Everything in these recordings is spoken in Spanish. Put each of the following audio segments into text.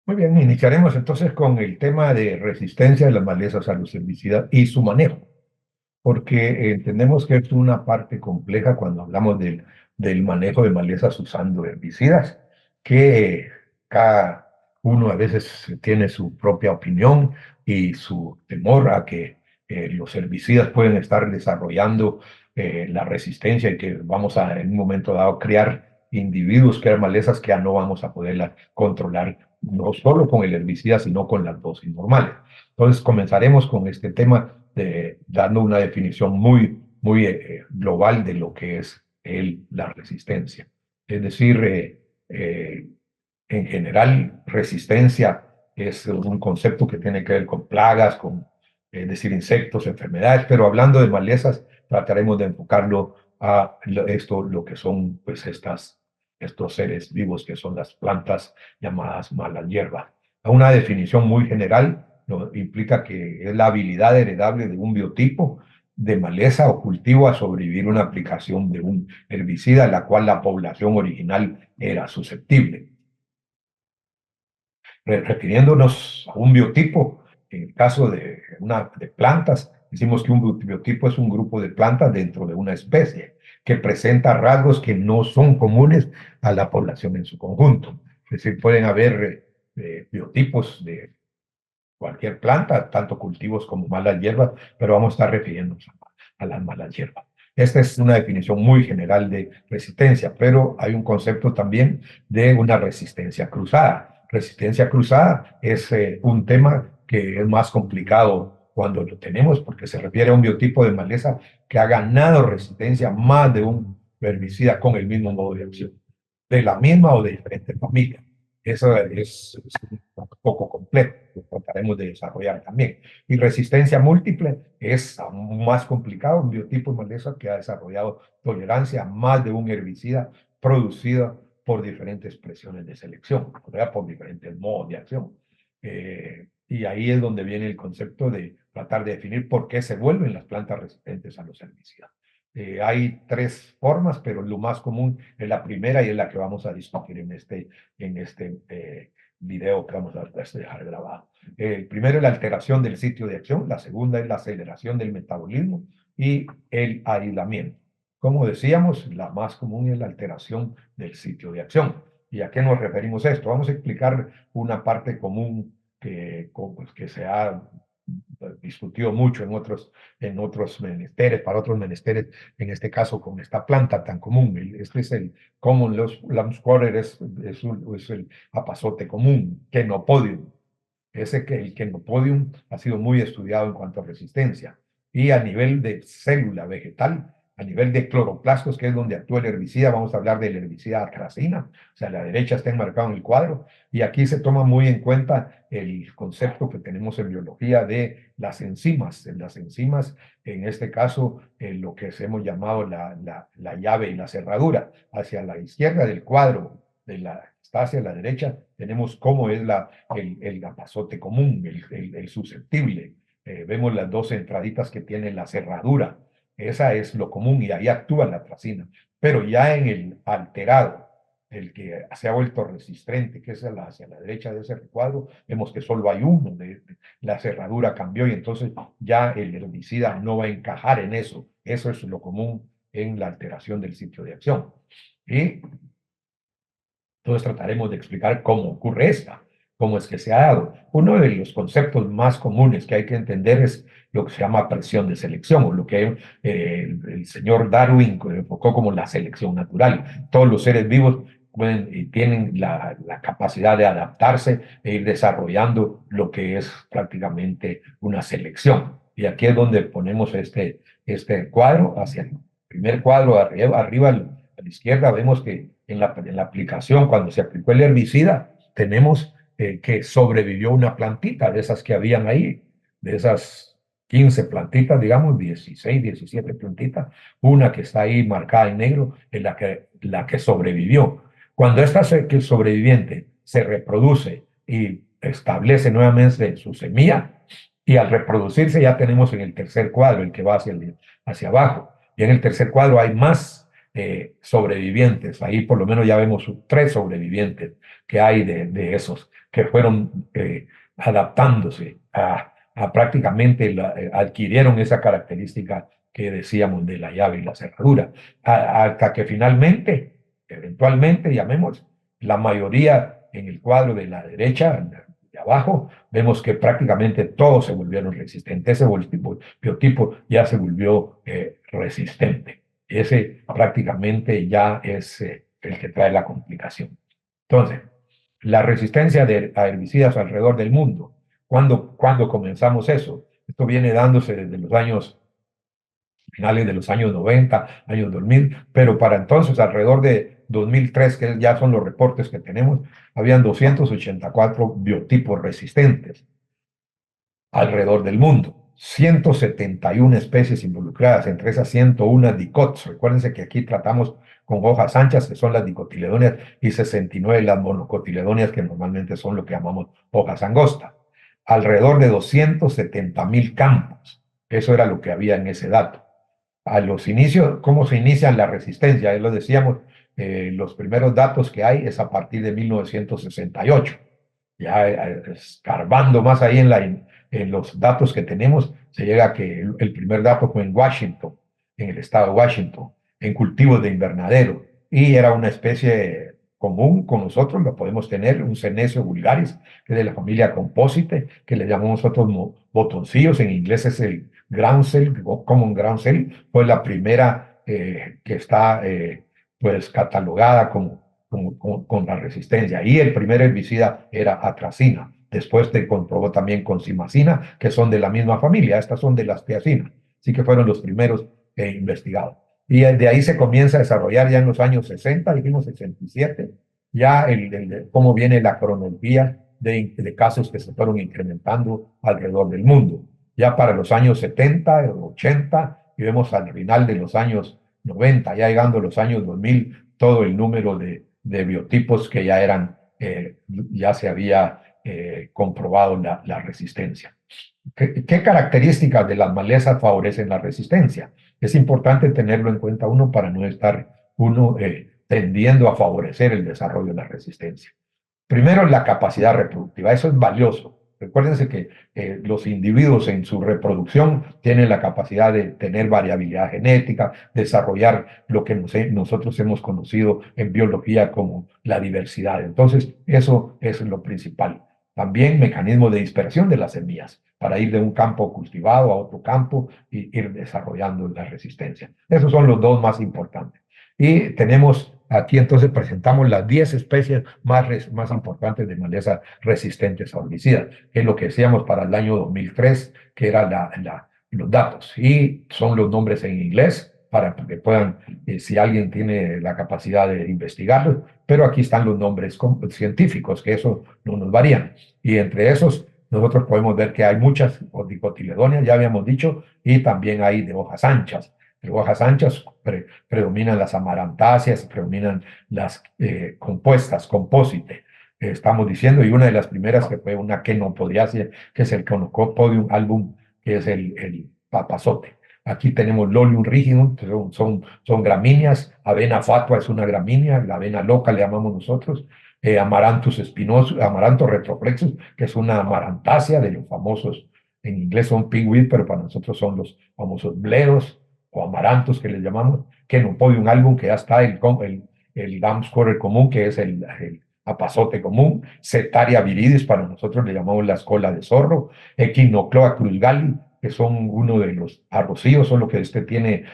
Muy bien, iniciaremos entonces con el tema de resistencia de las malezas a los herbicidas y su manejo, porque entendemos que es una parte compleja cuando hablamos del manejo de malezas usando herbicidas, que cada uno a veces tiene su propia opinión y su temor a que los herbicidas pueden estar desarrollando la resistencia y que vamos a en un momento dado crear individuos, crear malezas que ya no vamos a poderlas controlar, no solo con el herbicida, sino con las dosis normales. Entonces comenzaremos con este tema dando una definición muy global de lo que es la resistencia. Es decir, en general, resistencia es un concepto que tiene que ver con plagas, es decir, insectos, enfermedades, pero hablando de malezas, trataremos de enfocarlo a lo que son pues, estos seres vivos que son las plantas llamadas malas hierbas. Una definición muy general no, implica que es la habilidad heredable de un biotipo de maleza o cultivo a sobrevivir una aplicación de un herbicida a la cual la población original era susceptible. Refiriéndonos a un biotipo, en el caso de plantas, decimos que un biotipo es un grupo de plantas dentro de una especie que presenta rasgos que no son comunes a la población en su conjunto. Es decir, pueden haber biotipos de cualquier planta, tanto cultivos como malas hierbas, pero vamos a estar refiriéndonos a las malas hierbas. Esta es una definición muy general de resistencia, pero hay un concepto también de una resistencia cruzada. Resistencia cruzada es un tema que es más complicado cuando lo tenemos, porque se refiere a un biotipo de maleza que ha ganado resistencia más de un herbicida con el mismo modo de acción, de la misma o de diferentes familias. Eso es un poco complejo, lo trataremos de desarrollar también. Y resistencia múltiple es aún más complicado, un biotipo de maleza que ha desarrollado tolerancia a más de un herbicida producido por diferentes presiones de selección, o sea, por diferentes modos de acción. Y ahí es donde viene el concepto de tratar de definir por qué se vuelven las plantas resistentes a los herbicidas. Hay tres formas, pero lo más común es la primera y es la que vamos a discutir en este video que vamos a dejar grabado. El primero es la alteración del sitio de acción, la segunda es la aceleración del metabolismo y el aislamiento. Como decíamos, la más común es la alteración del sitio de acción. ¿Y a qué nos referimos esto? Vamos a explicar una parte común pues, que se ha discutido mucho en otros menesteres, para otros menesteres, en este caso con esta planta tan común. Este es el common lambsquatter, es el apazote común, Chenopodium. El Chenopodium ha sido muy estudiado en cuanto a resistencia. Y a nivel de célula vegetal, a nivel de cloroplastos, que es donde actúa el herbicida, vamos a hablar del herbicida atracina, o sea, a la derecha está enmarcado en el cuadro, y aquí se toma muy en cuenta el concepto que tenemos en biología de las enzimas. Las enzimas, en este caso, lo que hemos llamado la llave y la cerradura. Hacia la izquierda del cuadro, está hacia la derecha, tenemos cómo es el apazote común, el susceptible. Vemos las dos entraditas que tiene la cerradura. Esa es lo común y ahí actúa la atracina. Pero ya en el alterado, el que se ha vuelto resistente, que es hacia la derecha de ese recuadro, vemos que solo hay uno, la cerradura cambió y entonces ya el herbicida no va a encajar en eso. Eso es lo común en la alteración del sitio de acción. Y entonces trataremos de explicar cómo ocurre esta, cómo es que se ha dado. Uno de los conceptos más comunes que hay que entender es lo que se llama presión de selección, o lo que el señor Darwin enfocó como la selección natural. Todos los seres vivos pueden y tienen la capacidad de adaptarse e ir desarrollando lo que es prácticamente una selección. Y aquí es donde ponemos este cuadro, hacia el primer cuadro arriba a la izquierda, vemos que en la aplicación, cuando se aplicó el herbicida, tenemos que sobrevivió una plantita de esas que habían ahí, de esas 15 plantitas, digamos, 16, 17 plantitas, una que está ahí marcada en negro es la que sobrevivió. Cuando esta sobreviviente se reproduce y establece nuevamente su semilla, y al reproducirse ya tenemos en el tercer cuadro, el que va hacia abajo, y en el tercer cuadro hay más sobrevivientes. Ahí por lo menos ya vemos 3 sobrevivientes que hay de esos que fueron adaptándose a prácticamente, adquirieron esa característica que decíamos de la llave y la cerradura, hasta que finalmente, eventualmente, llamemos, la mayoría en el cuadro de la derecha, de abajo, vemos que prácticamente todos se volvieron resistentes. Ese biotipo ya se volvió resistente. Ese prácticamente ya es el que trae la complicación. Entonces, la resistencia a herbicidas alrededor del mundo. ¿Cuándo comenzamos eso? Esto viene dándose desde los años finales de los años 90, años 2000, pero para entonces, alrededor de 2003, que ya son los reportes que tenemos, habían 284 biotipos resistentes alrededor del mundo. 171 especies involucradas, entre esas 101 dicots. Recuérdense que aquí tratamos con hojas anchas, que son las dicotiledóneas, y 69 las monocotiledóneas, que normalmente son lo que llamamos hojas angostas. Alrededor de 270.000 campos. Eso era lo que había en ese dato. A los inicios, ¿cómo se inicia la resistencia? Ya lo decíamos, los primeros datos que hay es a partir de 1968. Ya escarbando más ahí en los datos que tenemos, se llega a que el primer dato fue en Washington, en el estado de Washington, en cultivos de invernadero, y era una especie común con nosotros, lo podemos tener, un Senecio vulgaris, que es de la familia Composite, que le llamamos nosotros botoncillos, en inglés es el groundsel, common groundsel, fue la primera que está pues catalogada con la resistencia. Y el primer herbicida era atracina. Después te comprobó también con simacina, que son de la misma familia. Estas son de las tiacinas. Así que fueron los primeros investigados. Y de ahí se comienza a desarrollar ya en los años 60, dijimos 67, ya cómo viene la cronología de casos que se fueron incrementando alrededor del mundo. Ya para los años 70, 80, y vemos al final de los años 90, ya llegando a los años 2000, todo el número de biotipos que ya eran, ya se había comprobado la resistencia. ¿Qué características de las malezas favorecen la resistencia? Es importante tenerlo en cuenta uno para no estar uno tendiendo a favorecer el desarrollo de la resistencia. Primero, la capacidad reproductiva. Eso es valioso. Recuérdense que los individuos en su reproducción tienen la capacidad de tener variabilidad genética, desarrollar lo que nosotros hemos conocido en biología como la diversidad. Entonces, eso es lo principal. También mecanismos de dispersión de las semillas para ir de un campo cultivado a otro campo y ir desarrollando la resistencia. Esos son los dos más importantes. Y tenemos aquí entonces presentamos las 10 especies más importantes de malezas resistentes a herbicidas, que es lo que decíamos para el año 2003, que eran los datos. Y son los nombres en inglés para que puedan, si alguien tiene la capacidad de investigarlos, pero aquí están los nombres científicos, que eso no nos varían. Y entre esos, nosotros podemos ver que hay muchas dicotiledóneas, ya habíamos dicho, y también hay de hojas anchas. De hojas anchas predominan las amarantáceas, predominan las compuestas, compósite, estamos diciendo, y una de las primeras que fue una quenopodiaceae, que es el Conopodium album, que es el papazote. Aquí tenemos Lolium rigidum, son gramíneas, avena fatua es una gramínea, la avena loca le llamamos nosotros, Amaranthus espinosus, Amaranthus retroflexus, que es una amarantácea de los famosos, en inglés son pigweed, pero para nosotros son los famosos bleros, o amarantos que les llamamos, Quenopodium album, que ya está el gum squirrel común, que es el apazote común, Setaria viridis, para nosotros le llamamos la cola de zorro, Echinocloa cruzgali, que son uno de los arrocíos, solo que este tiene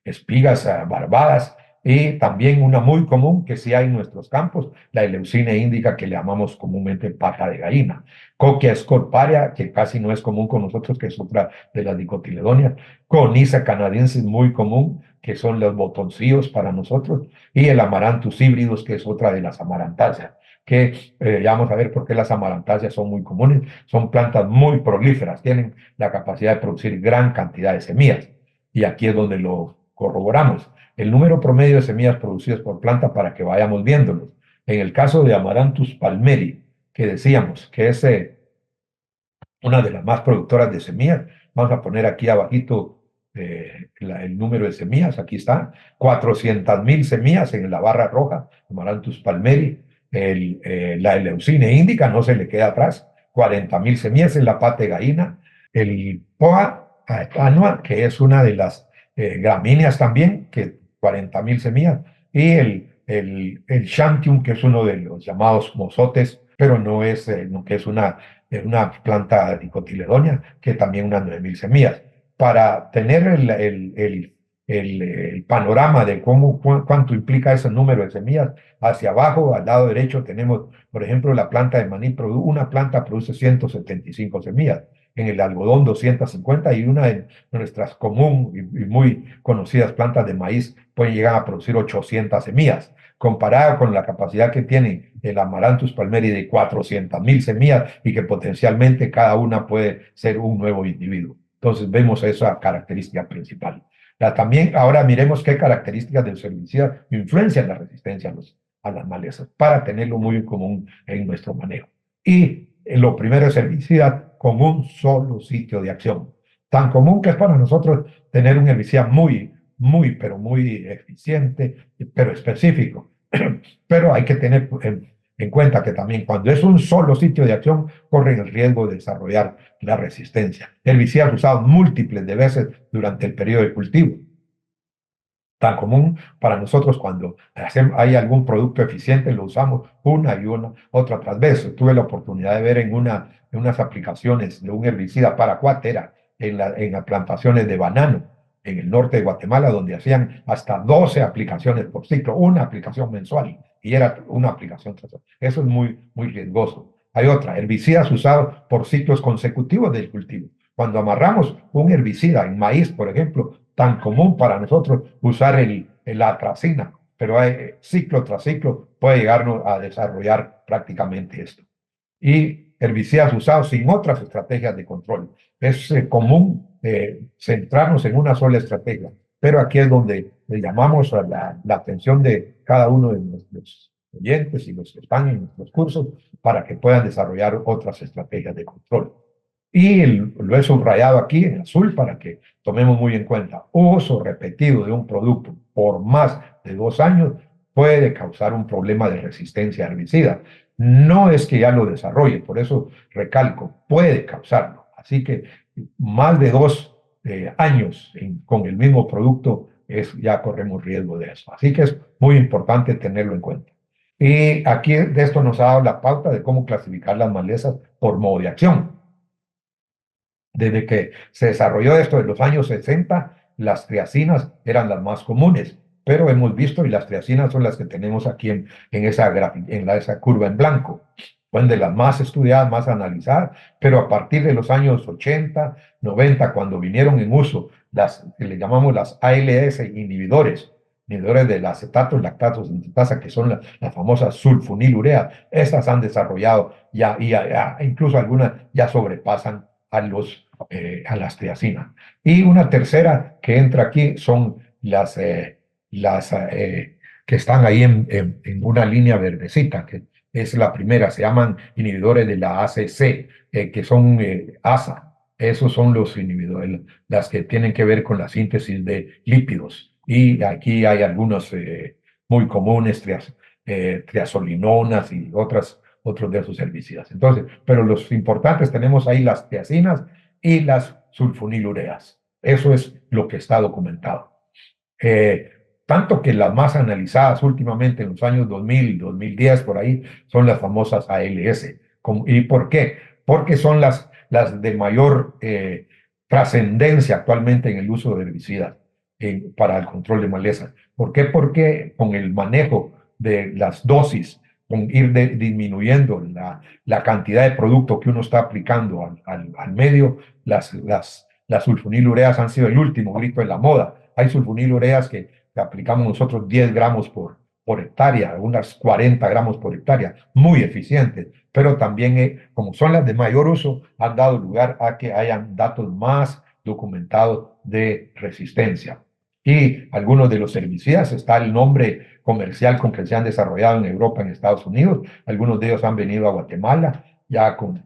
espigas barbadas, y también una muy común que sí hay en nuestros campos, la Eleucine indica, que le llamamos comúnmente paja de gallina. Coquia scorparia, que casi no es común con nosotros, que es otra de las dicotiledóneas. Conisa canadiensis, muy común, que son los botoncillos para nosotros. Y el Amaranthus híbridos, que es otra de las amarantáceas. Que ya vamos a ver por qué las amarantáceas son muy comunes. Son plantas muy prolíferas, tienen la capacidad de producir gran cantidad de semillas. Y aquí es donde lo corroboramos. El número promedio de semillas producidas por planta para que vayamos viéndolos. En el caso de Amaranthus palmeri, que decíamos que es una de las más productoras de semillas, vamos a poner aquí abajito el número de semillas, aquí está, 400.000 semillas en la barra roja, Amaranthus palmeri, la Eleucine indica, no se le queda atrás, 40.000 semillas en la pategaína, el Poa annua, que es una de las gramíneas también, que 40.000 semillas, y el Shantium, que es uno de los llamados mozotes, pero no es, no, que es una planta dicotiledónea, que también unas 9.000 semillas. Para tener el panorama de cuánto implica ese número de semillas, hacia abajo, al lado derecho, tenemos, por ejemplo, la planta de maní, una planta produce 175 semillas, en el algodón 250 y una de nuestras común y muy conocidas plantas de maíz pueden llegar a producir 800 semillas. Comparado con la capacidad que tiene el Amaranthus palmeri de 400.000 semillas y que potencialmente cada una puede ser un nuevo individuo. Entonces vemos esa característica principal. También ahora miremos qué características del herbicida influencian la resistencia a las malezas para tenerlo muy común en nuestro manejo. Y lo primero es herbicida con un solo sitio de acción. Tan común que es para nosotros tener un herbicida pero muy eficiente, pero específico. Pero hay que tener en cuenta que también cuando es un solo sitio de acción, corren el riesgo de desarrollar la resistencia. Herbicidas usados múltiples de veces durante el periodo de cultivo. Tan común para nosotros cuando hay algún producto eficiente, lo usamos una y otra tras vez. Tuve la oportunidad de ver en unas aplicaciones de un herbicida paraquat, en las plantaciones de banano en el norte de Guatemala, donde hacían hasta 12 aplicaciones por ciclo, una aplicación mensual, y era una aplicación tras otra. Eso es muy riesgoso. Hay otra, herbicidas usados por ciclos consecutivos del cultivo. Cuando amarramos un herbicida en maíz, por ejemplo, tan común para nosotros usar la atracina, pero hay, ciclo tras ciclo puede llegarnos a desarrollar prácticamente esto. Y herbicidas usados sin otras estrategias de control. Es común centrarnos en una sola estrategia, pero aquí es donde le llamamos a la atención de cada uno de nuestros oyentes y los que están en nuestros cursos para que puedan desarrollar otras estrategias de control. Y lo he subrayado aquí en azul para que tomemos muy en cuenta. Uso repetido de un producto por más de 2 años puede causar un problema de resistencia a herbicida. No es que ya lo desarrolle, por eso recalco, puede causarlo. Así que más de 2 años con el mismo producto ya corremos riesgo de eso. Así que es muy importante tenerlo en cuenta. Y aquí de esto nos ha dado la pauta de cómo clasificar las malezas por modo de acción. Desde que se desarrolló esto en los años 60, las triacinas eran las más comunes, pero hemos visto, y las triacinas son las que tenemos aquí esa curva en blanco, fueron de las más estudiadas, más analizadas, pero a partir de los años 80, 90, cuando vinieron en uso las que le llamamos las ALS inhibidores del acetato, lactato, sintetasa, que son las famosas sulfonilureas, estas han desarrollado incluso algunas ya sobrepasan a las triacinas. Y una tercera que entra aquí son las que están ahí en una línea verdecita, que es la primera, se llaman inhibidores de la ACC, que son ASA. Esos son los inhibidores, las que tienen que ver con la síntesis de lípidos. Y aquí hay algunos muy comunes, triazolinonas y otros de esos herbicidas. Entonces, pero los importantes tenemos ahí las tiacinas y las sulfonilureas. Eso es lo que está documentado. Tanto que las más analizadas últimamente en los años 2000, 2010, por ahí, son las famosas ALS. ¿Y por qué? Porque son las de mayor trascendencia actualmente en el uso de herbicidas para el control de malezas. ¿Por qué? Porque con el manejo de las dosis, con ir disminuyendo la cantidad de producto que uno está aplicando al medio, las sulfonilureas han sido el último grito en la moda. Hay sulfonilureas que aplicamos nosotros 10 gramos por hectárea, unas 40 gramos por hectárea, muy eficientes, pero también, como son las de mayor uso, han dado lugar a que hayan datos más documentados de resistencia. Y algunos de los herbicidas, está el nombre comercial con que se han desarrollado en Europa, en Estados Unidos, algunos de ellos han venido a Guatemala,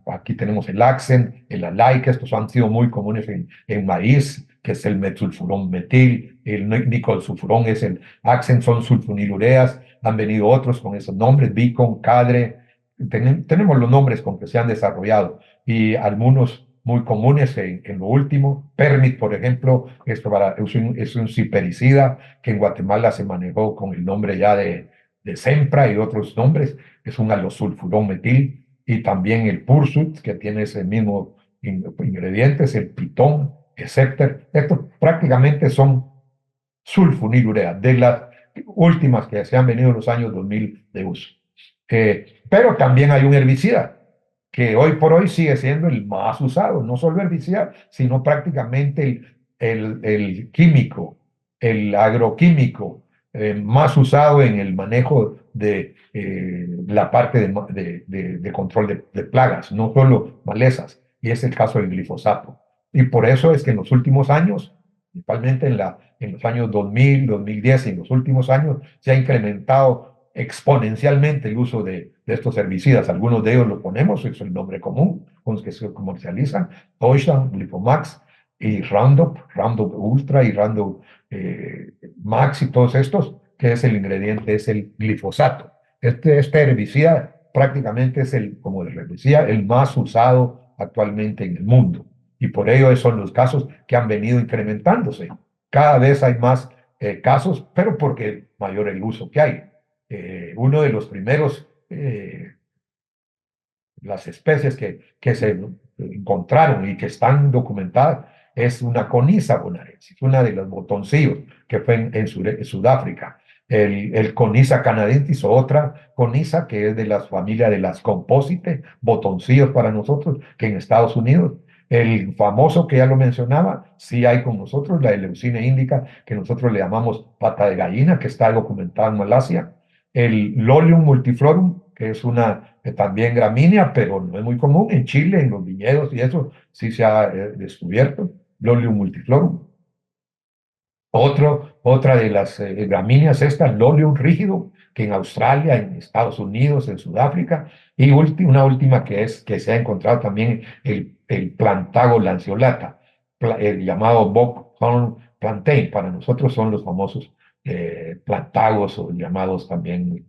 aquí tenemos el Axen, el Alai, que estos han sido muy comunes en maíz, que es el metsulfurón metil, el nicolsulfurón es el Accent, son sulfonilureas, han venido otros con esos nombres, Bicon, Cadre, tenemos los nombres con que se han desarrollado y algunos muy comunes en lo último. Permit, por ejemplo, es un cipericida que en Guatemala se manejó con el nombre ya de Sempra y otros nombres, es un alosulfurón metil, y también el Pursut, que tiene ese mismo ingredientes, el Pitón, etcétera. Estos prácticamente son sulfonilureas, de las últimas que se han venido en los años 2000 de uso. Pero también hay un herbicida que hoy por hoy sigue siendo el más usado, no solo herbicida, sino prácticamente el químico, el agroquímico más usado en el manejo de la parte de control de plagas, no solo malezas, y es el caso del glifosato. Y por eso es que en los últimos años, principalmente en los años 2000, 2010 y en los últimos años, se ha incrementado exponencialmente el uso de estos herbicidas. Algunos de ellos lo ponemos, es el nombre común con los que se comercializan, Ocean, Glifomax y Roundup, Roundup Ultra y Roundup Max y todos estos, que es el ingrediente, es el glifosato. Este herbicida prácticamente es como les decía, el más usado actualmente en el mundo. Y por ello son los casos que han venido incrementándose. Cada vez hay más casos, pero porque mayor el uso que hay. Uno de los primeros, las especies que se encontraron y que están documentadas es una Conisa bonaerensis, una de los botoncillos que fue en Sudáfrica. El Conisa canadensis o otra Conisa que es de la familia de las Composite, botoncillos para nosotros, que en Estados Unidos. El famoso que ya lo mencionaba, sí hay con nosotros, la Eleucina indica, que nosotros le llamamos pata de gallina, que está documentada en Malasia. El Lolium multiflorum, que es una también gramínea, pero no es muy común en Chile, en los viñedos y eso sí se ha descubierto, Lolium multiflorum. Otra de las gramíneas, esta, Lolium rígido, que en Australia, en Estados Unidos, en Sudáfrica, y una última que se ha encontrado también, el Plantago lanceolata, el llamado Buckhorn plantain, para nosotros son los famosos plantagos o llamados también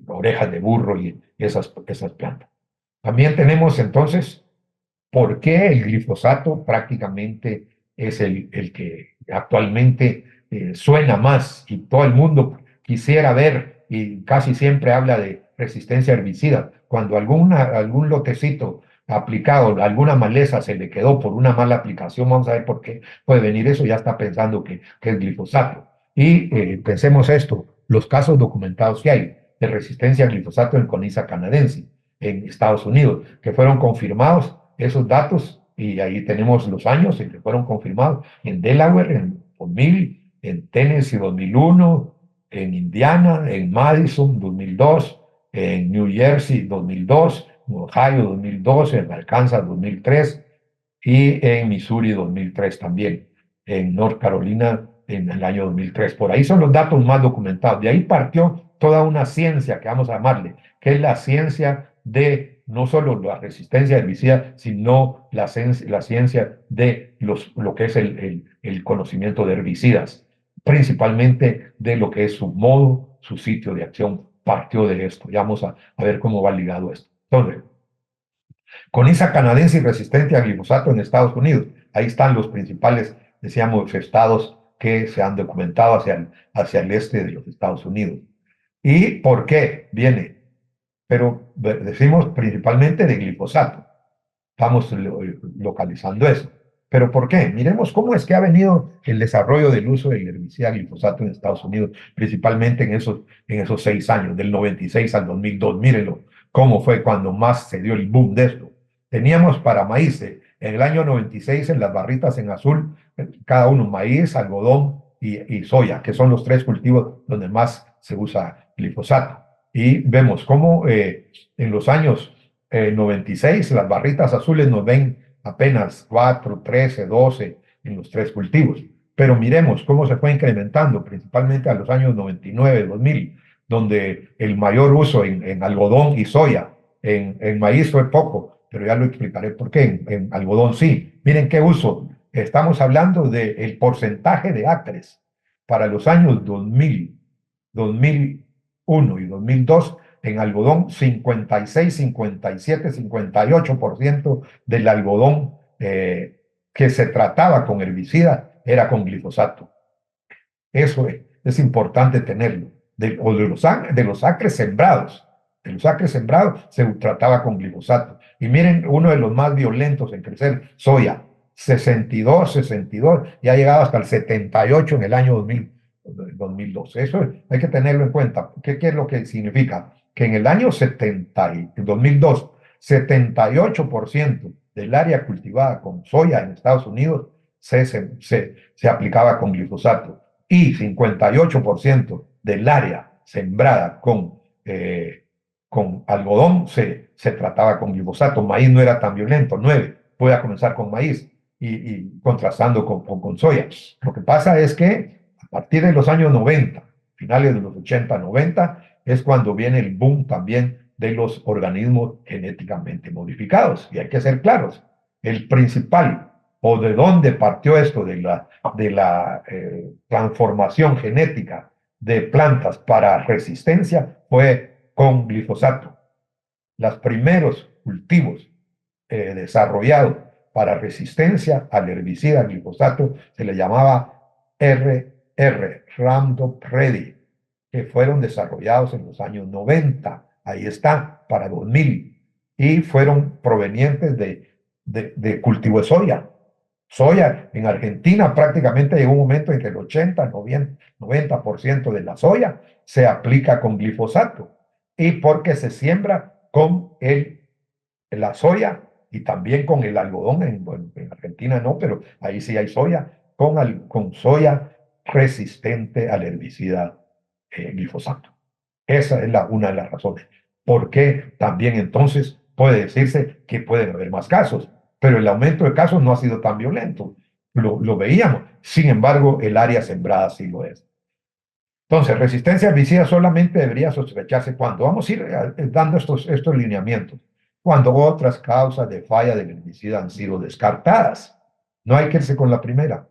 orejas de burro y esas plantas. También tenemos entonces por qué el glifosato prácticamente es el que actualmente suena más y todo el mundo quisiera ver y casi siempre habla de resistencia herbicida. Cuando algún lotecito aplicado, alguna maleza se le quedó por una mala aplicación, vamos a ver por qué puede venir eso, ya está pensando que es glifosato. Y pensemos esto, los casos documentados que hay de resistencia al glifosato en Conisa canadense en Estados Unidos, que fueron confirmados esos datos, y ahí tenemos los años en que fueron confirmados en Delaware en 2000, en Tennessee 2001, en Indiana, en Madison 2002, en New Jersey 2002, en Ohio 2002, en Arkansas 2003 y en Missouri 2003 también, en North Carolina en el año 2003. Por ahí son los datos más documentados. De ahí partió toda una ciencia que vamos a llamarle, que es la ciencia de no solo la resistencia herbicida, sino la ciencia de lo que es el conocimiento de herbicidas, principalmente de lo que es su modo, su sitio de acción, partió de esto. Ya vamos a ver cómo va ligado esto. Entonces, Conisa canadense y resistente a glifosato en Estados Unidos. Ahí están los principales, decíamos, estados que se han documentado hacia el este de los Estados Unidos. ¿Y por qué viene? Pero decimos principalmente de glifosato. Estamos localizando eso. ¿Pero por qué? Miremos cómo es que ha venido el desarrollo del uso del herbicida glifosato en Estados Unidos, principalmente en esos 6 años, del 96 al 2002. Mírenlo, cómo fue cuando más se dio el boom de esto. Teníamos para maíz, en el año 96 en las barritas en azul, cada uno maíz, algodón y soya, que son los 3 cultivos donde más se usa glifosato. Y vemos cómo en los años 96, las barritas azules nos ven apenas 4, 13, 12 en los 3 cultivos. Pero miremos cómo se fue incrementando, principalmente a los años 99, 2000, donde el mayor uso en algodón y soya, en maíz fue poco, pero ya lo explicaré por qué, en algodón sí. Miren qué uso, estamos hablando del porcentaje de acres para los años 2000, 2001 y 2002 en algodón, 56, 57, 58% del algodón que se trataba con herbicida era con glifosato. Eso es importante tenerlo. O de los acres sembrados. De los acres sembrados se trataba con glifosato. Y miren, uno de los más violentos en crecer, soya. 62, 62, y ha llegado hasta el 78 en el año 2002. Eso hay que tenerlo en cuenta. ¿Qué es lo que significa? Que en el año 2002, 78% del área cultivada con soya en Estados Unidos se aplicaba con glifosato y 58% del área sembrada con algodón se trataba con glifosato. Maíz no era tan violento, 9, voy a comenzar con maíz y contrastando con soya. Lo que pasa es que a partir de los años 90, finales de los 80, 90, es cuando viene el boom también de los organismos genéticamente modificados. Y hay que ser claros, el principal o de dónde partió esto de la transformación genética de plantas para resistencia fue con glifosato. Los primeros cultivos desarrollados para resistencia al herbicida glifosato se le llamaba Roundup Ready, que fueron desarrollados en los años 90, ahí está, para 2000, y fueron provenientes de cultivo de soya. Soya, en Argentina prácticamente llegó un momento en que el 80, 90% de la soya se aplica con glifosato y porque se siembra con la soya y también con el algodón, en Argentina no, pero ahí sí hay soya, con soya resistente al herbicida glifosato. Esa es una de las razones. ¿Por qué también entonces puede decirse que pueden haber más casos? Pero el aumento de casos no ha sido tan violento. Lo veíamos. Sin embargo, el área sembrada sí lo es. Entonces, resistencia a herbicidas solamente debería sospecharse cuando vamos a ir dando estos lineamientos, cuando otras causas de falla del herbicida han sido descartadas. No hay que irse con la primera.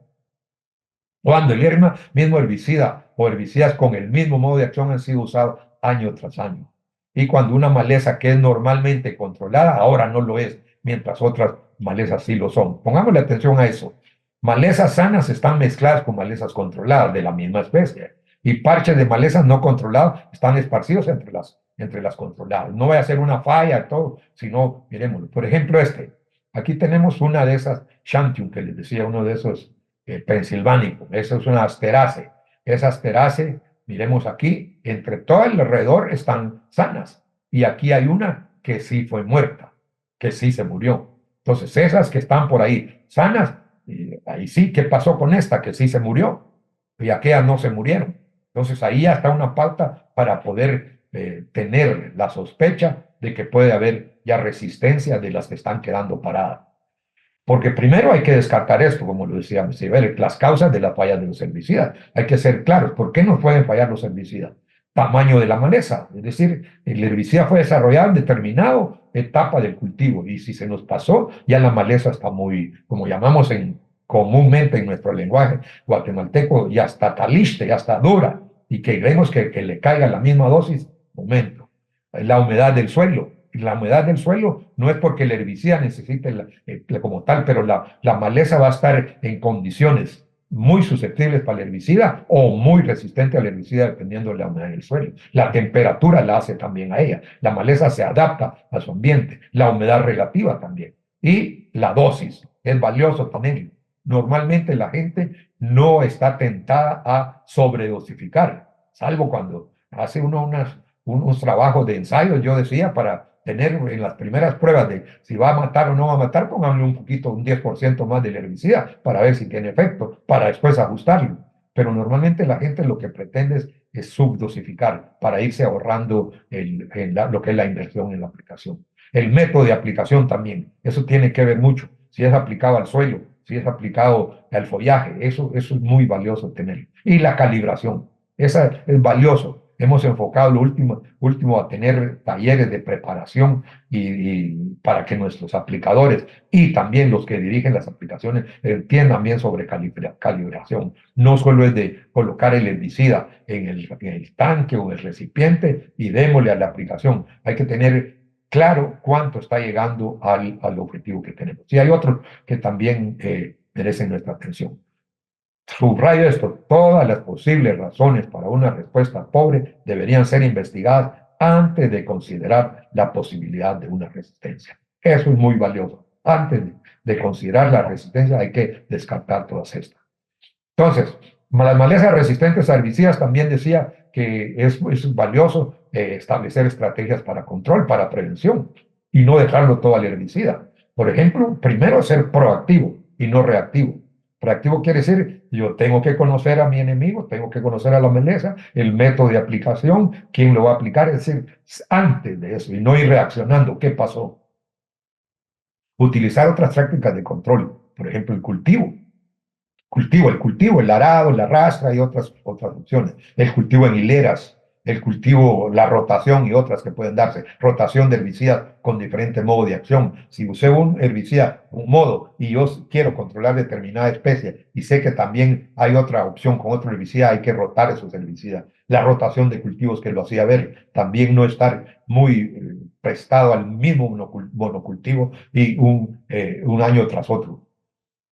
Cuando el mismo herbicida o herbicidas con el mismo modo de acción han sido usados año tras año. Y cuando una maleza que es normalmente controlada, ahora no lo es, mientras otras malezas sí lo son. Pongámosle atención a eso. Malezas sanas están mezcladas con malezas controladas de la misma especie. Y parches de malezas no controladas están esparcidos entre las controladas. No voy a hacer una falla, todo, sino, miremoslo. Por ejemplo, aquí tenemos una de esas Shantium, que les decía, uno de esos pensilvánico. Esa es una asterase. Esa asterase, miremos aquí, entre todo el alrededor están sanas. Y aquí hay una que sí fue muerta, que sí se murió. Entonces, esas que están por ahí sanas, ahí sí, ¿qué pasó con esta que sí se murió? Y aquellas no se murieron. Entonces, ahí ya está una pauta para poder tener la sospecha de que puede haber ya resistencia de las que están quedando paradas. Porque primero hay que descartar esto, como lo decía Sibel, las causas de la falla de los herbicidas. Hay que ser claros, ¿por qué no pueden fallar los herbicidas? Tamaño de la maleza, es decir, el herbicida fue desarrollado en determinada etapa del cultivo y si se nos pasó, ya la maleza está muy, como llamamos comúnmente en nuestro lenguaje guatemalteco, ya está taliste, ya está dura y queremos que le caiga la misma dosis, momento. La humedad del suelo. La humedad del suelo no es porque el herbicida necesite como tal, pero la maleza va a estar en condiciones muy susceptibles para el herbicida o muy resistente al herbicida dependiendo de la humedad del suelo. La temperatura la hace también a ella. La maleza se adapta a su ambiente. La humedad relativa también. Y la dosis es valioso también. Normalmente la gente no está tentada a sobredosificar, salvo cuando hace unos trabajos de ensayo, yo decía, para tener en las primeras pruebas de si va a matar o no va a matar, pónganle un poquito, un 10% más del herbicida para ver si tiene efecto, para después ajustarlo. Pero normalmente la gente lo que pretende es subdosificar para irse ahorrando lo que es la inversión en la aplicación. El método de aplicación también, eso tiene que ver mucho. Si es aplicado al suelo, si es aplicado al follaje, eso es muy valioso tener. Y la calibración, esa es valioso. hemos enfocado lo último a tener talleres de preparación y para que nuestros aplicadores y también los que dirigen las aplicaciones entiendan bien sobre calibración. No solo es de colocar el herbicida en el tanque o en el recipiente y démosle a la aplicación. Hay que tener claro cuánto está llegando al objetivo que tenemos. Y hay otros que también merecen nuestra atención. Subrayo esto, todas las posibles razones para una respuesta pobre deberían ser investigadas antes de considerar la posibilidad de una resistencia. Eso es muy valioso. Antes de considerar la resistencia hay que descartar todas estas. Entonces, las malezas resistentes a herbicidas también decía que es valioso establecer estrategias para control, para prevención y no dejarlo todo al herbicida. Por ejemplo, primero ser proactivo y no reactivo. Proactivo quiere decir, yo tengo que conocer a mi enemigo, tengo que conocer a la maleza, el método de aplicación, quién lo va a aplicar, es decir, antes de eso y no ir reaccionando, ¿qué pasó? Utilizar otras tácticas de control, por ejemplo, el cultivo, el arado, la rastra y otras opciones. El cultivo en hileras, el cultivo, la rotación y otras que pueden darse. Rotación de herbicidas con diferentes modos de acción. Si usé un herbicida, un modo, y yo quiero controlar determinada especie y sé que también hay otra opción con otro herbicida, hay que rotar esos herbicidas. La rotación de cultivos que lo hacía ver, también no estar muy prestado al mismo monocultivo y un año tras otro.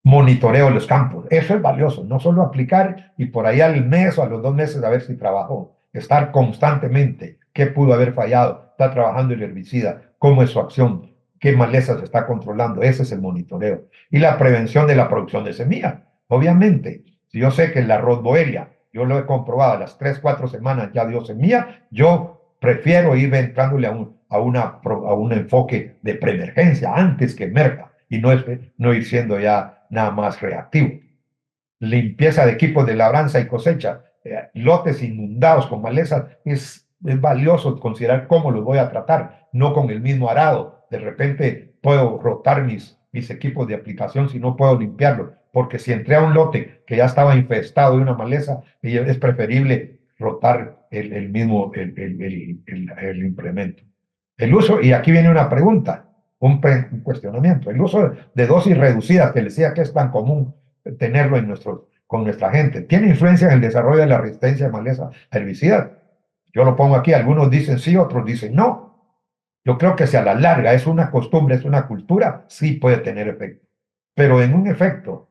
Monitoreo los campos. Eso es valioso, no solo aplicar y por ahí al mes o a los 2 meses a ver si trabajó. Estar constantemente, qué pudo haber fallado, está trabajando el herbicida, cómo es su acción, qué maleza se está controlando. Ese es el monitoreo. Y la prevención de la producción de semilla. Obviamente, si yo sé que el arroz boeria, yo lo he comprobado, a las 3, 4 semanas ya dio semilla, yo prefiero ir entrándole a un enfoque de preemergencia antes que emerja y no ir siendo ya nada más reactivo. Limpieza de equipos de labranza y cosecha, lotes inundados con malezas, es valioso considerar cómo los voy a tratar, no con el mismo arado. De repente puedo rotar mis equipos de aplicación si no puedo limpiarlo, porque si entré a un lote que ya estaba infestado de una maleza, es preferible rotar el implemento. El uso, y aquí viene una pregunta, un cuestionamiento. El uso de dosis reducidas, que les decía que es tan común tenerlo con nuestra gente, ¿tiene influencia en el desarrollo de la resistencia de maleza a herbicidas? Yo lo pongo aquí, algunos dicen sí, otros dicen no. Yo creo que si a la larga es una costumbre, es una cultura, sí puede tener efecto. Pero en un efecto,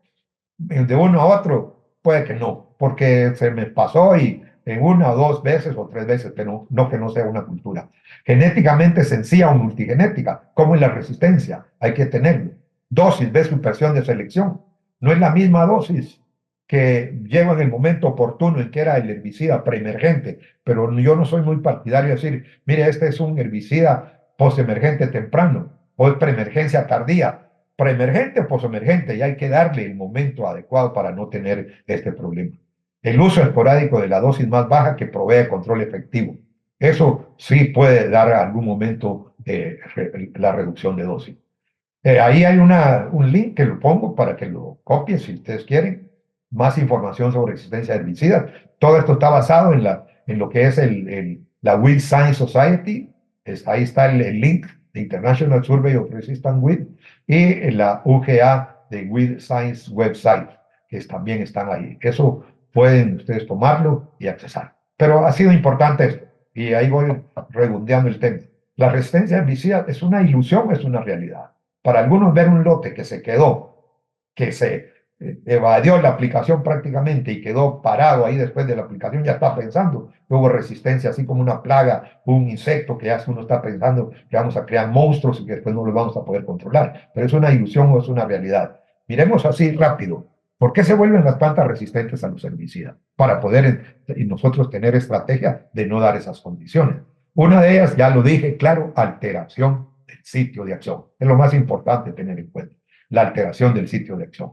de uno a otro, puede que no, porque se me pasó y en 1 o 2 veces o 3 veces, pero no que no sea una cultura. Genéticamente sencilla o multigenética, como en la resistencia, hay que tenerlo. Dosis de supresión de selección, no es la misma dosis que llevo en el momento oportuno en que era el herbicida preemergente, pero yo no soy muy partidario de decir, mire, este es un herbicida postemergente temprano o es preemergencia tardía. Preemergente o posemergente, y hay que darle el momento adecuado para no tener este problema. El uso esporádico de la dosis más baja que provee control efectivo. Eso sí puede dar a algún momento la reducción de dosis. Ahí hay un link que lo pongo para que lo copien si ustedes quieren. Más información sobre existencia de herbicidas. Todo esto está basado en lo que es la Weed Science Society. Ahí está el link de International Survey of Resistant Weed y la UGA de Weed Science website, que también están ahí. Eso pueden ustedes tomarlo y accesar. Pero ha sido importante esto, y ahí voy redondeando el tema. La resistencia a herbicidas es una ilusión, es una realidad. Para algunos ver un lote que se quedó, que se evadió la aplicación prácticamente y quedó parado ahí después de la aplicación, ya está pensando que hubo resistencia, así como una plaga, un insecto que ya uno está pensando que vamos a crear monstruos y que después no los vamos a poder controlar. Pero es una ilusión o es una realidad. Miremos así rápido. ¿Por qué se vuelven las plantas resistentes a los herbicidas? Para poder y nosotros tener estrategia de no dar esas condiciones. Una de ellas, ya lo dije, claro, alteración del sitio de acción. Es lo más importante tener en cuenta, la alteración del sitio de acción.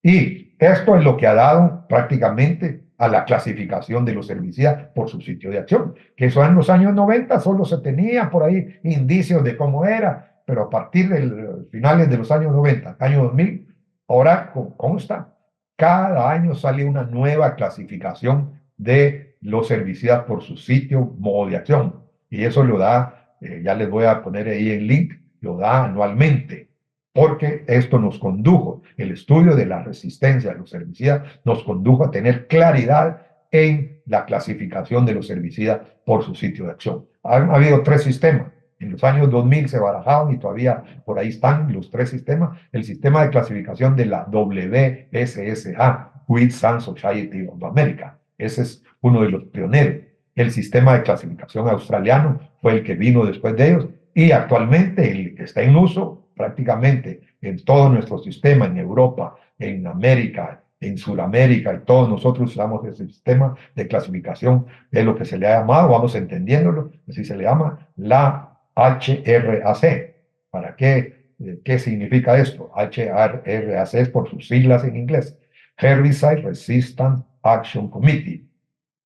Y esto es lo que ha dado prácticamente a la clasificación de los herbicidas por su sitio de acción, que eso en los años 90 solo se tenía por ahí indicios de cómo era, pero a partir de finales de los años 90, año 2000, ahora consta, cada año sale una nueva clasificación de los herbicidas por su sitio, modo de acción. Y eso lo da, ya les voy a poner ahí el link, lo da anualmente, porque esto nos condujo, el estudio de la resistencia a los herbicidas nos condujo a tener claridad en la clasificación de los herbicidas por su sitio de acción. Han habido tres sistemas. En los años 2000 se barajaban y todavía por ahí están los tres sistemas. El sistema de clasificación de la WSSA, Wheat Science Society of America. Ese es uno de los pioneros. El sistema de clasificación australiano fue el que vino después de ellos y actualmente el que está en uso prácticamente en todo nuestro sistema, en Europa, en América, en Sudamérica, y todos nosotros usamos ese sistema de clasificación, de lo que se le ha llamado, vamos entendiéndolo, así se le llama, la HRAC. ¿Para qué? ¿Qué significa esto? HRAC es por sus siglas en inglés. Herbicide Resistance Action Committee.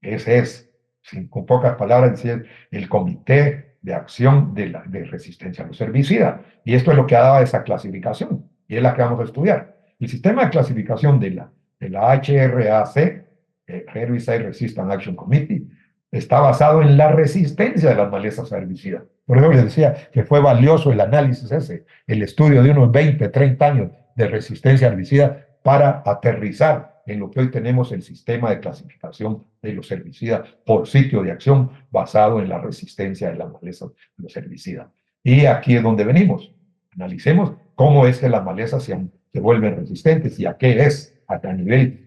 Ese es, con pocas palabras, decir, el comité de acción de resistencia a los herbicidas. Y esto es lo que ha dado esa clasificación, y es la que vamos a estudiar. El sistema de clasificación de la HRAC, Herbicide Resistance Action Committee, está basado en la resistencia de las malezas a herbicidas. Por eso les decía que fue valioso el análisis ese, el estudio de unos 20, 30 años de resistencia a herbicidas para aterrizar en lo que hoy tenemos el sistema de clasificación de los herbicidas por sitio de acción basado en la resistencia de las malezas a los herbicidas. Y aquí es donde venimos. Analicemos cómo es que las malezas se vuelven resistentes y a qué es.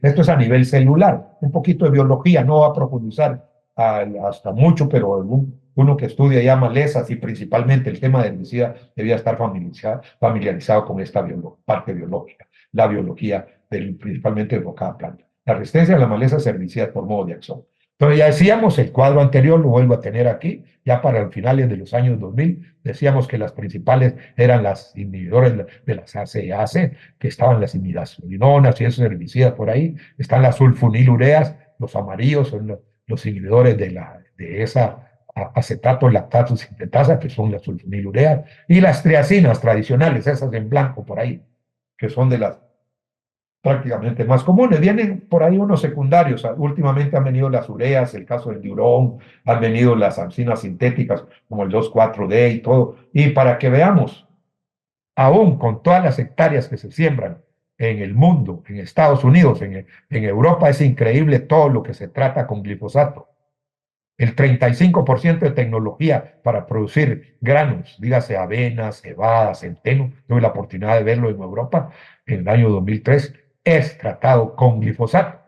Esto es a nivel celular, un poquito de biología, no va a profundizar hasta mucho, pero uno que estudia ya malezas y principalmente el tema de herbicida debía estar familiarizado con esta parte biológica, la biología principalmente enfocada a plantas. La resistencia a las malezas herbicidas por modo de acción. Entonces ya decíamos, el cuadro anterior lo vuelvo a tener aquí, ya para finales de los años 2000, decíamos que las principales eran las inhibidores de las ACAC, que estaban las imidazolinonas y esos herbicidas por ahí, están las sulfonilureas, los amarillos son los inhibidores de esa acetato lactato sintetasa, que son las sulfonilureas, y las triacinas tradicionales, esas en blanco por ahí, que son de las prácticamente más comunes. Vienen por ahí unos secundarios. Últimamente han venido las ureas, el caso del diurón, han venido las ancinas sintéticas como el 2,4-D y todo. Y para que veamos, aún con todas las hectáreas que se siembran en el mundo, en Estados Unidos, en Europa, es increíble todo lo que se trata con glifosato. El 35% de tecnología para producir granos, dígase avena, cebada, centeno, tuve la oportunidad de verlo en Europa en el año 2003, es tratado con glifosato.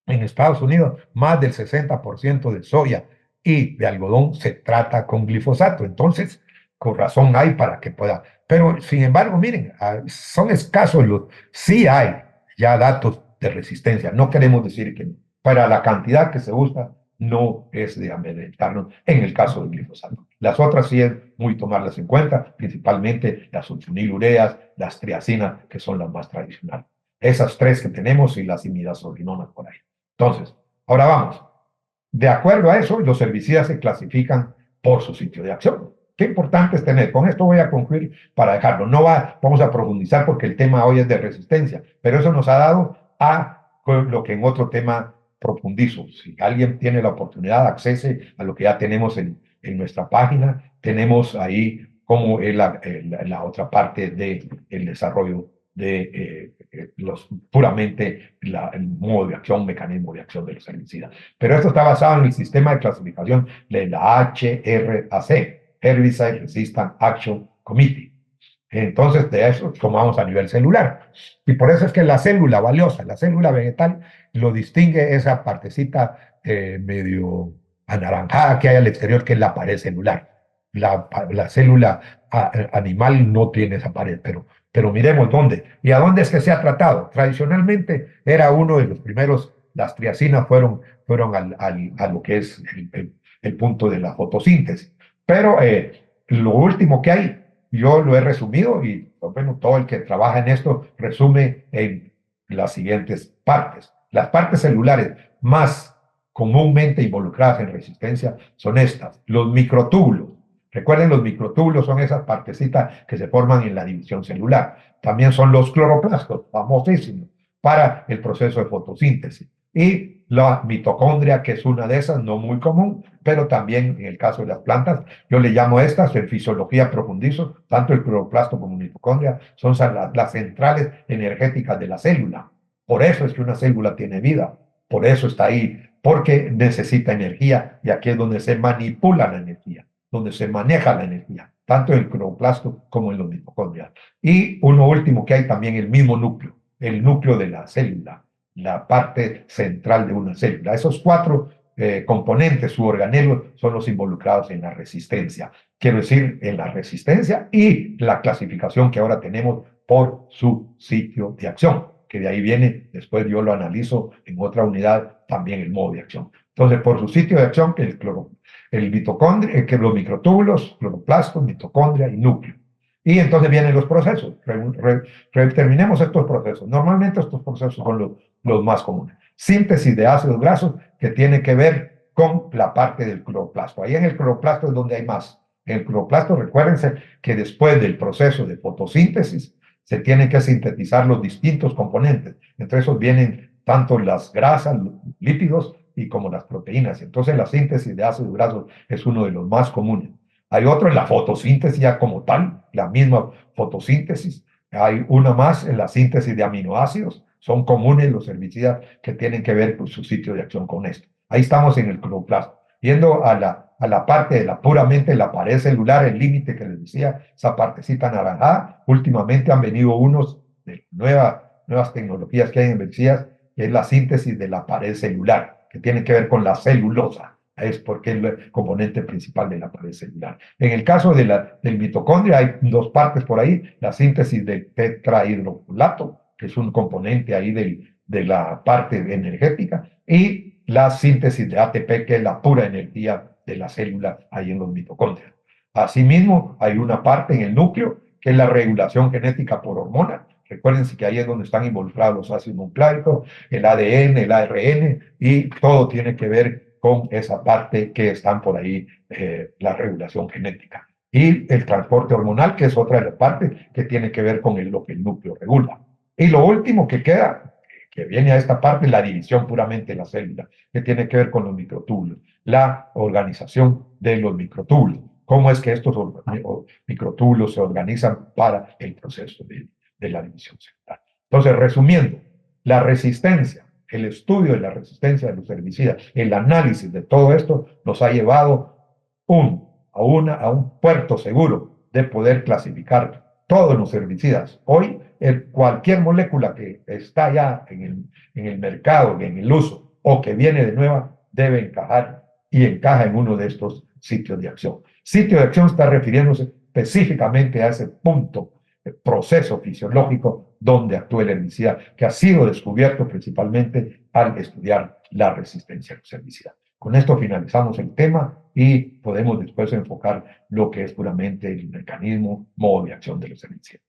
En Estados Unidos, más del 60% de soya y de algodón se trata con glifosato. Entonces, con razón hay para que pueda. Pero, sin embargo, miren, son escasos sí hay ya datos de resistencia. No queremos decir que no. Para la cantidad que se usa, no es de amedrentarnos en el caso del glifosato. Las otras sí es muy tomarlas en cuenta, principalmente las sulfonilureas, las triacinas, que son las más tradicionales. Esas tres que tenemos y las imidazolinonas por ahí. Entonces, ahora vamos. De acuerdo a eso, los herbicidas se clasifican por su sitio de acción. Qué importante es tener. Con esto voy a concluir para dejarlo. No vamos a profundizar porque el tema hoy es de resistencia, pero eso nos ha dado a lo que en otro tema profundizo. Si alguien tiene la oportunidad, accese a lo que ya tenemos en nuestra página. Tenemos ahí cómo es la otra parte del desarrollo de puramente el modo de acción, mecanismo de acción de los herbicidas. Pero esto está basado en el sistema de clasificación de la HRAC, Herbicide Resistance Action Committee. Entonces, de eso tomamos a nivel celular. Y por eso es que la célula valiosa, la célula vegetal, lo distingue esa partecita medio anaranjada que hay al exterior, que es la pared celular. La célula animal no tiene esa pared, pero miremos dónde. ¿Y a dónde es que se ha tratado? Tradicionalmente era uno de los primeros, las triacinas fueron a lo que es el punto de la fotosíntesis. Pero lo último que hay, yo lo he resumido y bueno, todo el que trabaja en esto resume en las siguientes partes. Las partes celulares más comúnmente involucradas en resistencia son estas, los microtúbulos. Recuerden, los microtúbulos son esas partecitas que se forman en la división celular. También son los cloroplastos, famosísimos, para el proceso de fotosíntesis. y la mitocondria, que es una de esas, no muy común, pero también en el caso de las plantas, yo le llamo a estas, en fisiología profundizo, tanto el cloroplasto como la mitocondria son las centrales energéticas de la célula. Por eso es que una célula tiene vida, por eso está ahí, porque necesita energía y aquí es donde se manipula la energía, donde se maneja la energía, tanto en el cloroplasto como en los mitocondrias. Y uno último que hay también el núcleo de la célula, la parte central de una célula. Esos cuatro componentes, su organelo, son los involucrados en la resistencia. Quiero decir, en la resistencia y la clasificación que ahora tenemos por su sitio de acción, que de ahí viene, después yo lo analizo en otra unidad, también el modo de acción. Entonces, por su sitio de acción, que el mitocondria, que los microtúbulos, cloroplasto, mitocondria y núcleo. Y entonces vienen los procesos. Terminemos estos procesos. Normalmente estos procesos son los más comunes. Síntesis de ácidos grasos que tiene que ver con la parte del cloroplasto. Ahí en el cloroplasto es donde hay más. En el cloroplasto, recuérdense que después del proceso de fotosíntesis se tienen que sintetizar los distintos componentes. Entre esos vienen tanto las grasas, los lípidos y como las proteínas. Entonces la síntesis de ácidos grasos es uno de los más comunes. Hay otro en la fotosíntesis ya como tal, la misma fotosíntesis. Hay una más en la síntesis de aminoácidos. Son comunes los herbicidas que tienen que ver con su sitio de acción con esto. Ahí estamos en el cloroplasto. Yendo a la parte de puramente la pared celular, el límite que les decía, esa partecita anaranjada, últimamente han venido unos de nuevas tecnologías que hay en herbicidas, que es la síntesis de la pared celular, que tiene que ver con la celulosa. Es porque es el componente principal de la pared celular. En el caso del mitocondria hay dos partes por ahí, la síntesis del tetrahidrolato, que es un componente ahí de la parte energética, y la síntesis de ATP, que es la pura energía de la célula ahí en los mitocondrias. Asimismo, hay una parte en el núcleo, que es la regulación genética por hormonas. Recuérdense que ahí es donde están involucrados los ácidos nucleicos, el ADN, el ARN, y todo tiene que ver con esa parte que están por ahí, la regulación genética. Y el transporte hormonal, que es otra de las partes que tiene que ver con lo que el núcleo regula. Y lo último que queda, que viene a esta parte, la división puramente de la célula, que tiene que ver con los microtúbulos, la organización de los microtúbulos, cómo es que estos microtúbulos se organizan para el proceso de la división celular. Entonces, resumiendo, la resistencia, el estudio de la resistencia de los herbicidas, el análisis de todo esto nos ha llevado a un puerto seguro de poder clasificar todos los herbicidas. Hoy, cualquier molécula que está ya en el mercado, en el uso, o que viene de nueva, debe encajar y encaja en uno de estos sitios de acción. Sitio de acción está refiriéndose específicamente a ese punto, proceso fisiológico donde actúa el herbicida, que ha sido descubierto principalmente al estudiar la resistencia a los herbicidas. Con esto finalizamos el tema y podemos después enfocar lo que es puramente el mecanismo, modo de acción de los herbicidas.